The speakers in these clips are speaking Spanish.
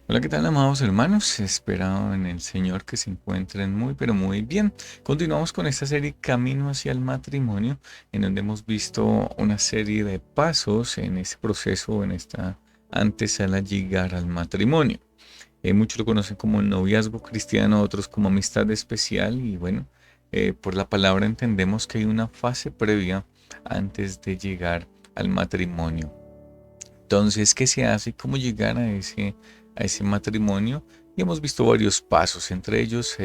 Hola, ¿qué tal, amados hermanos? Espero en el Señor que se encuentren muy, pero muy bien. Continuamos con esta serie Camino hacia el matrimonio, en donde hemos visto una serie de pasos en ese proceso, en esta antesala a llegar al matrimonio. Muchos lo conocen como el noviazgo cristiano, otros como amistad especial, y bueno, por la palabra entendemos que hay una fase previa antes de llegar al matrimonio. Entonces, ¿qué se hace? ¿Cómo llegar a ese matrimonio? Y hemos visto varios pasos, entre ellos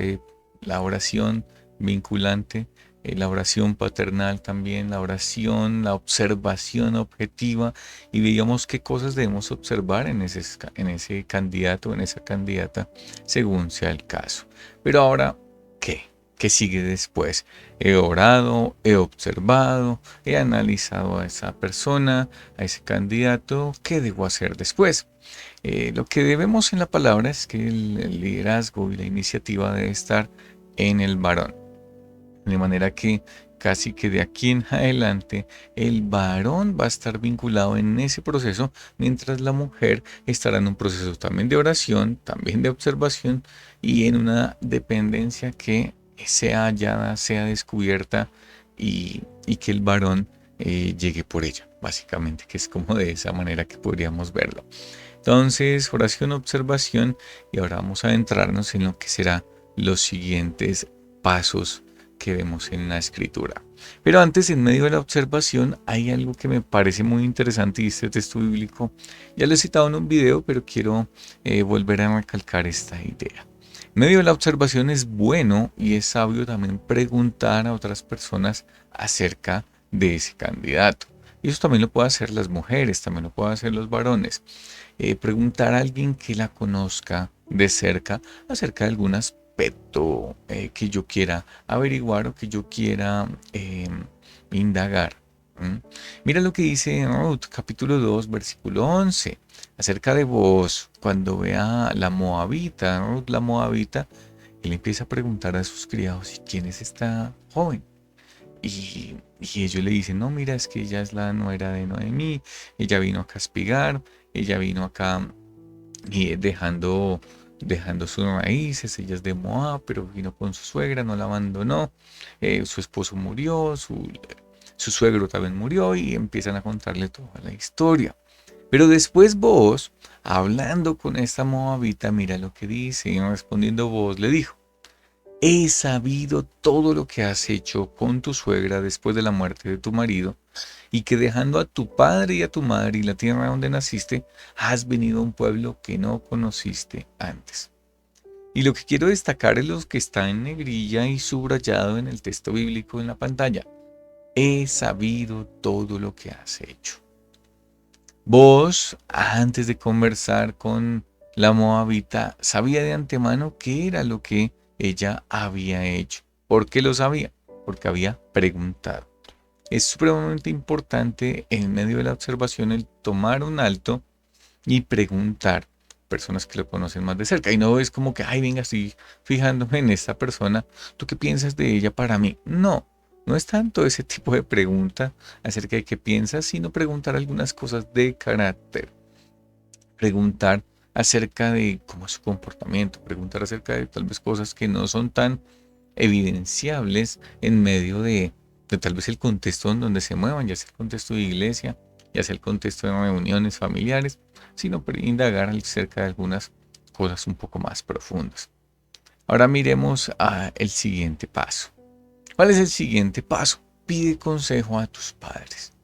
la oración vinculante, la oración paternal también, la oración, la observación objetiva, y veíamos qué cosas debemos observar en ese candidato, en esa candidata, según sea el caso. Pero ahora, ¿qué? ¿Qué sigue después? He orado, he observado, he analizado a esa persona, a ese candidato, ¿qué debo hacer después? Lo que debemos en la palabra es que el liderazgo y la iniciativa debe estar en el varón. De manera que casi que de aquí en adelante el varón va a estar vinculado en ese proceso, mientras la mujer estará en un proceso también de oración, también de observación y en una dependencia que sea hallada, sea descubierta y que el varón llegue por ella, básicamente, que es como de esa manera que podríamos verlo. Entonces, oración, observación, y ahora vamos a adentrarnos en lo que será los siguientes pasos que vemos en la escritura. Pero antes, en medio de la observación, hay algo que me parece muy interesante y este texto bíblico ya lo he citado en un video, pero quiero volver a recalcar esta idea. En medio de la observación es bueno y es sabio también preguntar a otras personas acerca de ese candidato. Y eso también lo pueden hacer las mujeres, también lo pueden hacer los varones. Preguntar a alguien que la conozca de cerca acerca de algún aspecto que yo quiera averiguar o que yo quiera indagar. ¿Mm? Mira lo que dice Ruth, capítulo 2, versículo 11, acerca de vos, cuando vea la moabita, Ruth la moabita, él empieza a preguntar a sus criados, ¿y quién es esta joven? Y ellos le dicen, no, mira, es que ella es la nuera de Noemí, ella vino a castigar, ella vino acá dejando sus raíces, ella es de Moab, pero vino con su suegra, no la abandonó, su esposo murió, su suegro también murió y empiezan a contarle toda la historia. Pero después vos, hablando con esta moabita, mira lo que dice, y respondiendo vos le dijo, he sabido todo lo que has hecho con tu suegra después de la muerte de tu marido, y que dejando a tu padre y a tu madre y la tierra donde naciste, has venido a un pueblo que no conociste antes. Y lo que quiero destacar es lo que está en negrilla y subrayado en el texto bíblico en la pantalla. He sabido todo lo que has hecho. Vos, antes de conversar con la moabita, sabía de antemano qué era lo que ella había hecho. ¿Por qué lo sabía? Porque había preguntado. Es supremamente importante en medio de la observación el tomar un alto y preguntar a personas que lo conocen más de cerca. Y no es como que, ay, venga, estoy fijándome en esta persona, ¿tú qué piensas de ella para mí? No, no es tanto ese tipo de pregunta acerca de qué piensas, sino preguntar algunas cosas de carácter. Preguntar acerca de cómo es su comportamiento, preguntar acerca de tal vez cosas que no son tan evidenciables en medio de tal vez el contexto en donde se muevan, ya sea el contexto de iglesia, ya sea el contexto de reuniones familiares, sino indagar acerca de algunas cosas un poco más profundas. Ahora miremos el siguiente paso. ¿Cuál es el siguiente paso? Pide consejo a tus padres.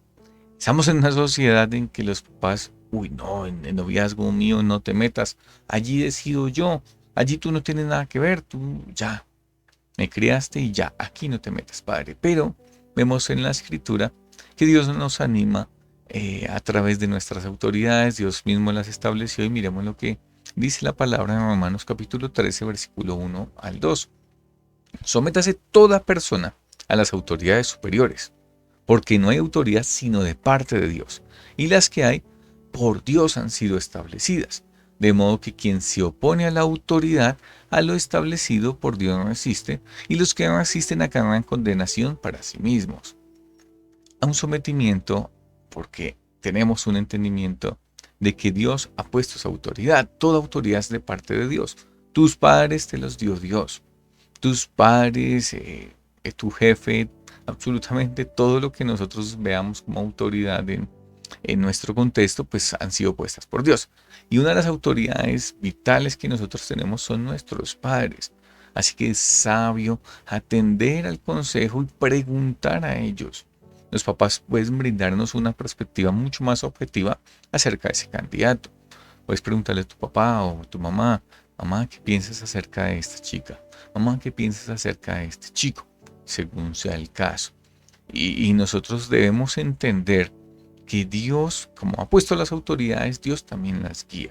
Estamos en una sociedad en que los papás, uy, no, en el noviazgo mío no te metas, allí decido yo, allí tú no tienes nada que ver, tú ya, me criaste y ya, aquí no te metas, padre. Pero vemos en la escritura que Dios nos anima a través de nuestras autoridades, Dios mismo las estableció y miremos lo que dice la palabra en Romanos capítulo 13, versículo 1 al 2. Sométase toda persona a las autoridades superiores, porque no hay autoridad sino de parte de Dios, y las que hay por Dios han sido establecidas. De modo que quien se opone a la autoridad, a lo establecido por Dios resiste, y los que resisten acarrean condenación para sí mismos. A un sometimiento, porque tenemos un entendimiento de que Dios ha puesto esa autoridad. Toda autoridad es de parte de Dios. Tus padres te los dio Dios. Tus padres, tu jefe, absolutamente todo lo que nosotros veamos como autoridad en nuestro contexto, pues han sido puestas por Dios. Y una de las autoridades vitales que nosotros tenemos son nuestros padres. Así que es sabio atender al consejo y preguntar a ellos. Los papás pueden brindarnos una perspectiva mucho más objetiva acerca de ese candidato. Puedes preguntarle a tu papá o a tu mamá, mamá, ¿qué piensas acerca de esta chica? Mamá, ¿qué piensas acerca de este chico? Según sea el caso. Y nosotros debemos entender que Dios, como ha puesto las autoridades, Dios también las guía.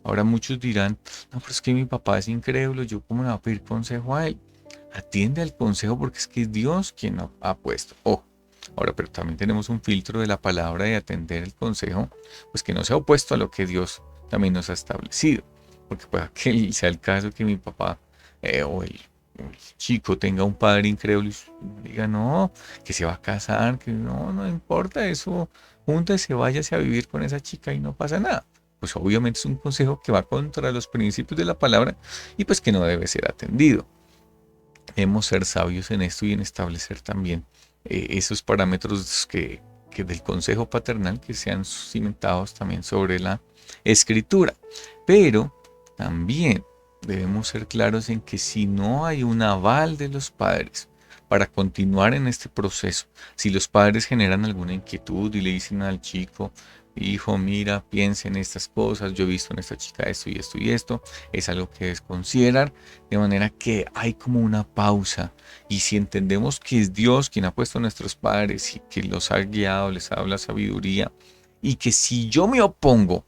Ahora muchos dirán, no, pero es que mi papá es incrédulo, ¿yo cómo le voy a pedir consejo a él? Atiende al consejo porque es que es Dios quien lo ha puesto. Ojo, ahora, pero también tenemos un filtro de la palabra de atender el consejo, pues que no sea opuesto a lo que Dios también nos ha establecido. Porque puede que sea el caso que mi papá o el chico tenga un padre incrédulo y diga, no, que se va a casar, que no importa eso, júntese, váyase a vivir con esa chica y no pasa nada. Pues obviamente es un consejo que va contra los principios de la palabra y pues que no debe ser atendido. Debemos ser sabios en esto y en establecer también esos parámetros que del consejo paternal que sean cimentados también sobre la escritura. Pero también debemos ser claros en que si no hay un aval de los padres para continuar en este proceso, si los padres generan alguna inquietud y le dicen al chico, hijo, mira, piensa en estas cosas, yo he visto en esta chica esto y esto y esto, es algo que debes considerar, de manera que hay como una pausa. Y si entendemos que es Dios quien ha puesto a nuestros padres y que los ha guiado, les ha dado la sabiduría, y que si yo me opongo,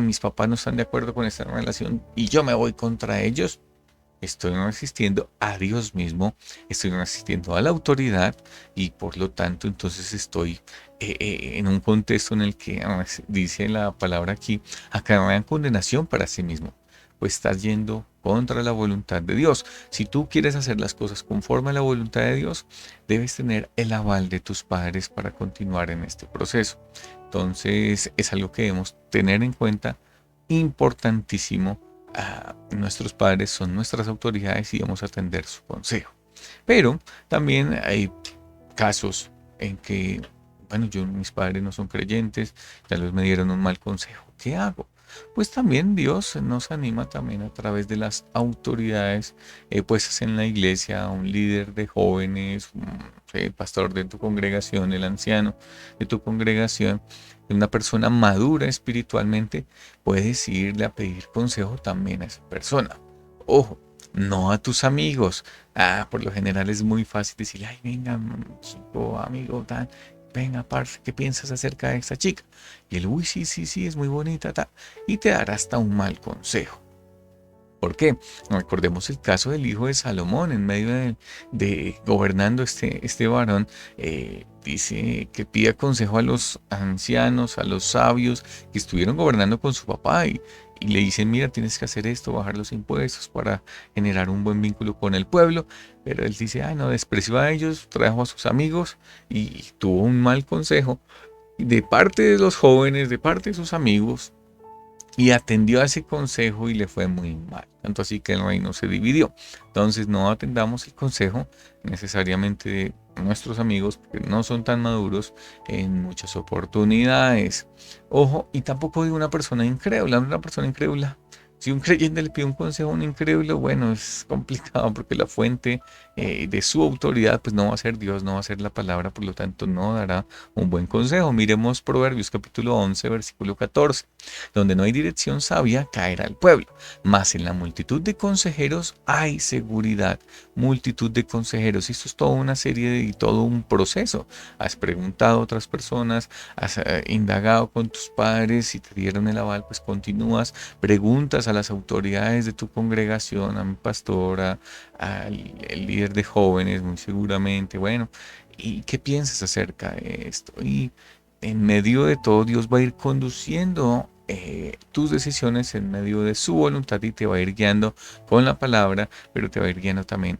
mis papás no están de acuerdo con esta relación y yo me voy contra ellos, estoy resistiendo a Dios mismo, estoy resistiendo a la autoridad y por lo tanto entonces estoy en un contexto en el que dice la palabra aquí, acarrean condenación para sí mismo, pues estás yendo contra la voluntad de Dios. Si tú quieres hacer las cosas conforme a la voluntad de Dios, debes tener el aval de tus padres para continuar en este proceso. Entonces es algo que debemos tener en cuenta, importantísimo. Nuestros padres son nuestras autoridades y debemos atender su consejo. Pero también hay casos en que, bueno, mis padres no son creyentes, tal vez me dieron un mal consejo. ¿Qué hago? Pues también Dios nos anima también a través de las autoridades puestas en la iglesia, un líder de jóvenes, el pastor de tu congregación, el anciano de tu congregación, una persona madura espiritualmente, puedes irle a pedir consejo también a esa persona. Ojo, no a tus amigos. Por lo general es muy fácil decirle, ay, venga, chico, amigo, tal, venga, parce, ¿qué piensas acerca de esta chica? Y él, uy, sí, sí, sí, es muy bonita, tal, y te dará hasta un mal consejo. ¿Por qué? Recordemos el caso del hijo de Salomón en medio de gobernando este varón. Dice que pida consejo a los ancianos, a los sabios que estuvieron gobernando con su papá y le dicen, mira, tienes que hacer esto, bajar los impuestos para generar un buen vínculo con el pueblo. Pero él dice, no, despreció a ellos, trajo a sus amigos y tuvo un mal consejo de parte de los jóvenes, de parte de sus amigos y atendió a ese consejo y le fue muy mal. Tanto así que el reino se dividió. Entonces no atendamos el consejo necesariamente de nuestros amigos porque no son tan maduros en muchas oportunidades. Ojo, y tampoco de una persona incrédula. Una persona incrédula, si un creyente le pide un consejo a un incrédulo, bueno, es complicado porque la fuente de su autoridad pues no va a ser Dios, no va a ser la palabra, por lo tanto no dará un buen consejo. Miremos Proverbios capítulo 11, versículo 14. Donde no hay dirección sabia, caerá el pueblo. Mas en la multitud de consejeros hay seguridad. Multitud de consejeros. Esto es toda una serie y todo un proceso. Has preguntado a otras personas, has indagado con tus padres, si te dieron el aval, pues continúas, preguntas a las autoridades de tu congregación, a mi pastora, al líder de jóvenes, muy seguramente. Bueno, ¿y qué piensas acerca de esto? Y en medio de todo, Dios va a ir conduciendo tus decisiones en medio de su voluntad y te va a ir guiando con la palabra, pero te va a ir guiando también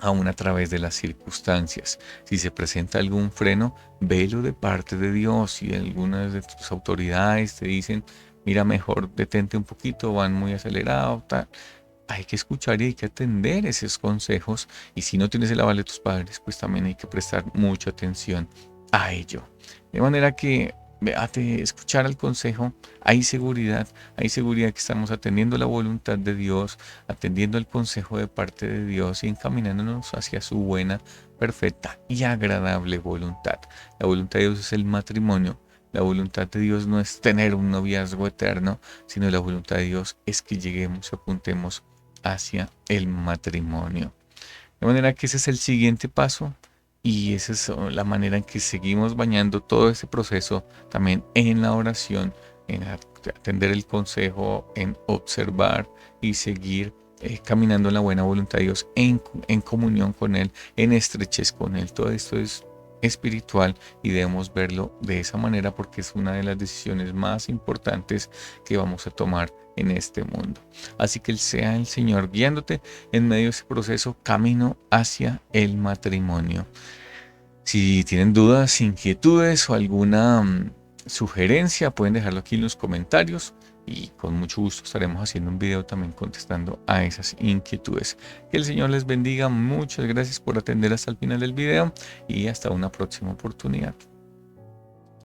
aún a través de las circunstancias. Si se presenta algún freno, velo de parte de Dios. Si algunas de tus autoridades te dicen, mira, mejor detente un poquito, van muy acelerados, tal. Hay que escuchar y hay que atender esos consejos. Y si no tienes el aval de tus padres, pues también hay que prestar mucha atención a ello. De manera que de escuchar el consejo, hay seguridad que estamos atendiendo la voluntad de Dios, atendiendo el consejo de parte de Dios y encaminándonos hacia su buena, perfecta y agradable voluntad. La voluntad de Dios es el matrimonio. La voluntad de Dios no es tener un noviazgo eterno, sino la voluntad de Dios es que lleguemos y apuntemos hacia el matrimonio. De manera que ese es el siguiente paso y esa es la manera en que seguimos bañando todo ese proceso también en la oración, en atender el consejo, en observar y seguir caminando en la buena voluntad de Dios, en comunión con Él, en estrechez con Él. Todo esto es espiritual y debemos verlo de esa manera porque es una de las decisiones más importantes que vamos a tomar en este mundo. Así que sea el Señor guiándote en medio de ese proceso camino hacia el matrimonio. Si tienen dudas, inquietudes o alguna sugerencia, pueden dejarlo aquí en los comentarios y con mucho gusto estaremos haciendo un video también contestando a esas inquietudes. Que el Señor les bendiga, muchas gracias por atender hasta el final del video y hasta una próxima oportunidad.